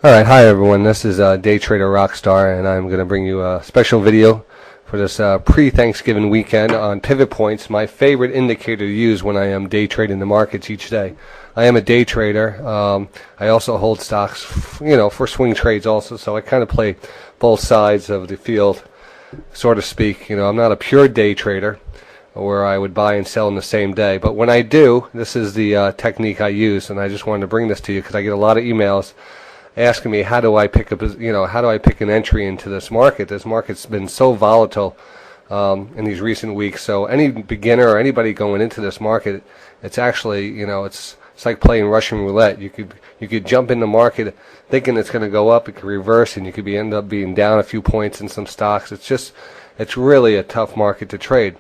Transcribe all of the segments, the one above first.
Alright, hi everyone, this is Day Trader Rockstar, and I'm going to bring you a special video for this pre-Thanksgiving weekend on pivot points, my favorite indicator to use when I am day trading the markets each day. I am a day trader. I also hold stocks, for swing trades also, so I kind of play both sides of the field, so to speak. I'm not a pure day trader where I would buy and sell in the same day, but when I do, this is the technique I use, and I just wanted to bring this to you because I get a lot of emails asking me how do I pick an entry into this market. This market's been so volatile in these recent weeks. So any beginner or anybody going into this market, it's actually it's like playing Russian roulette. You could jump in the market thinking it's going to go up. It could reverse, and you could end up being down a few points in some stocks. It's really a tough market to trade,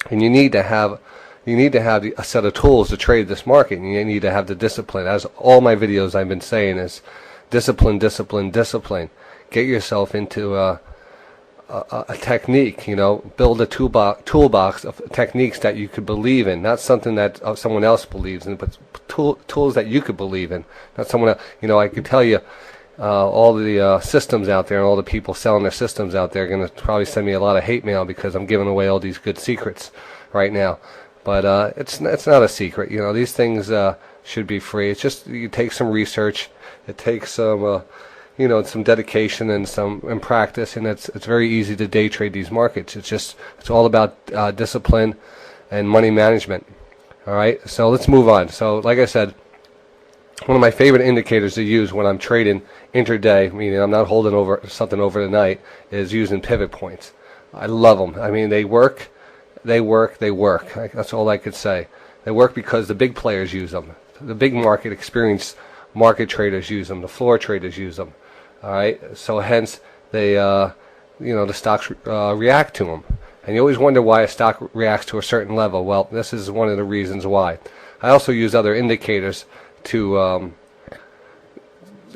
and you need to have a set of tools to trade this market, and you need to have the discipline. As all my videos I've been saying is discipline, discipline, discipline. Get yourself into a technique, build a toolbox of techniques that you could believe in, not something that someone else believes in, but tools that you could believe in, not someone else. I could tell you all the systems out there and all the people selling their systems out there are going to probably send me a lot of hate mail because I'm giving away all these good secrets right now. But it's not a secret. These things should be free. It's just you take some research, it takes some some dedication and practice, and it's very easy to day trade these markets. It's all about discipline and money management. All right, so let's move on. So like I said, one of my favorite indicators to use when I'm trading intraday, meaning I'm not holding over something over the night, is using pivot points. I love them. I mean, they work. They work. That's all I could say. They work because the big players use them. The big market experienced market traders use them. The floor traders use them. All right. So hence they, the stocks react to them. And you always wonder why a stock reacts to a certain level. Well, this is one of the reasons why. I also use other indicators to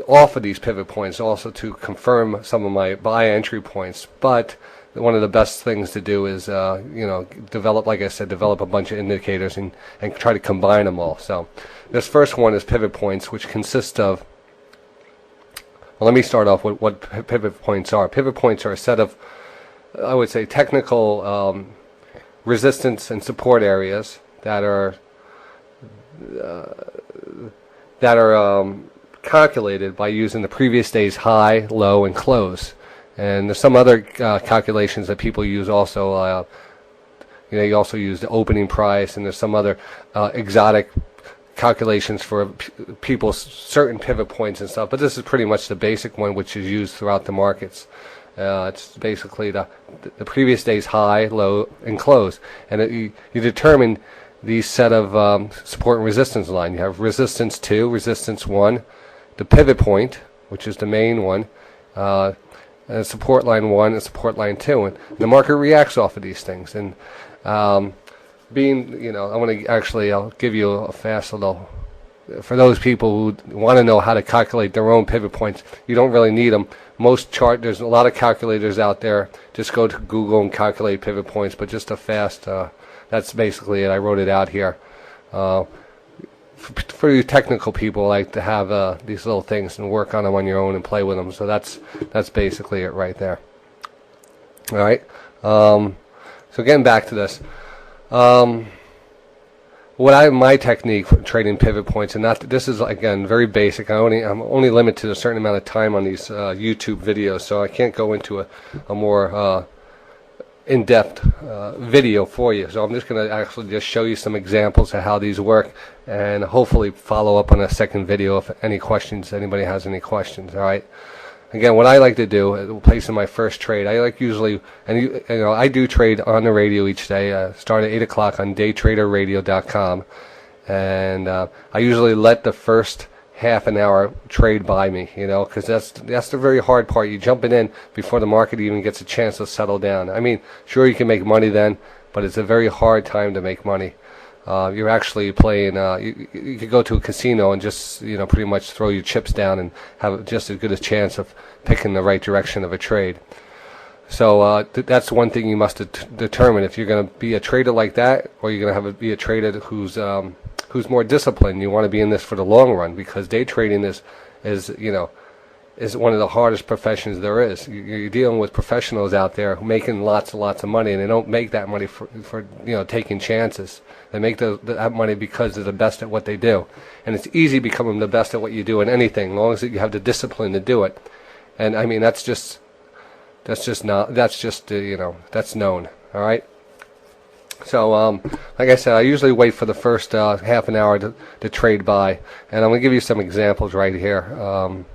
offer these pivot points, also to confirm some of my buy entry points. But one of the best things to do is, develop a bunch of indicators and try to combine them all. So this first one is pivot points, which consist of, well, let me start off with what pivot points are. Pivot points are a set of, I would say, technical resistance and support areas that are calculated by using the previous day's high, low, and close. And there's some other calculations that people use also. You also use the opening price, and there's some other exotic calculations for people's certain pivot points and stuff. But this is pretty much the basic one, which is used throughout the markets. It's basically the previous day's high, low, and close. And you determine these set of support and resistance line. You have resistance 2, resistance 1, the pivot point, which is the main one, and support line 1 and support line 2, and the market reacts off of these things. And I'll give you a fast little, for those people who want to know how to calculate their own pivot points. You don't really need them. There's a lot of calculators out there. Just go to Google and calculate pivot points. But just a fast, that's basically it. I wrote it out here. For you technical people, like to have these little things and work on them on your own and play with them. So that's basically it right there. All right. So getting back to this, my technique for trading pivot points, and this is again very basic. I'm only limited to a certain amount of time on these YouTube videos, so I can't go into a more in-depth video for you. So I'm just going to actually just show you some examples of how these work, and hopefully follow up on a second video if anybody has any questions. All right. Again, what I like to do, placing my first trade, I like usually, and I do trade on the radio each day. Start at 8 o'clock on daytraderradio.com, and I usually let the first half an hour trade by me, because that's the very hard part. You jumping in before the market even gets a chance to settle down. I mean, sure, you can make money then, but it's a very hard time to make money. You're actually playing, you could go to a casino and just, pretty much throw your chips down and have just as good a chance of picking the right direction of a trade. So that's one thing you must determine if you're going to be a trader like that, or you're going to be a trader who's more disciplined. You want to be in this for the long run, because day trading is is, is one of the hardest professions there is. You're dealing with professionals out there who making lots and lots of money, and they don't make that money for taking chances. They make that money because they're the best at what they do, and it's easy becoming the best at what you do in anything, as long as you have the discipline to do it. And I mean, that's known. All right. So, like I said, I usually wait for the first half an hour to trade by, and I'm going to give you some examples right here.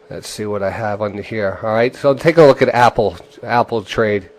Let's see what I have under here. All right, so take a look at Apple trade.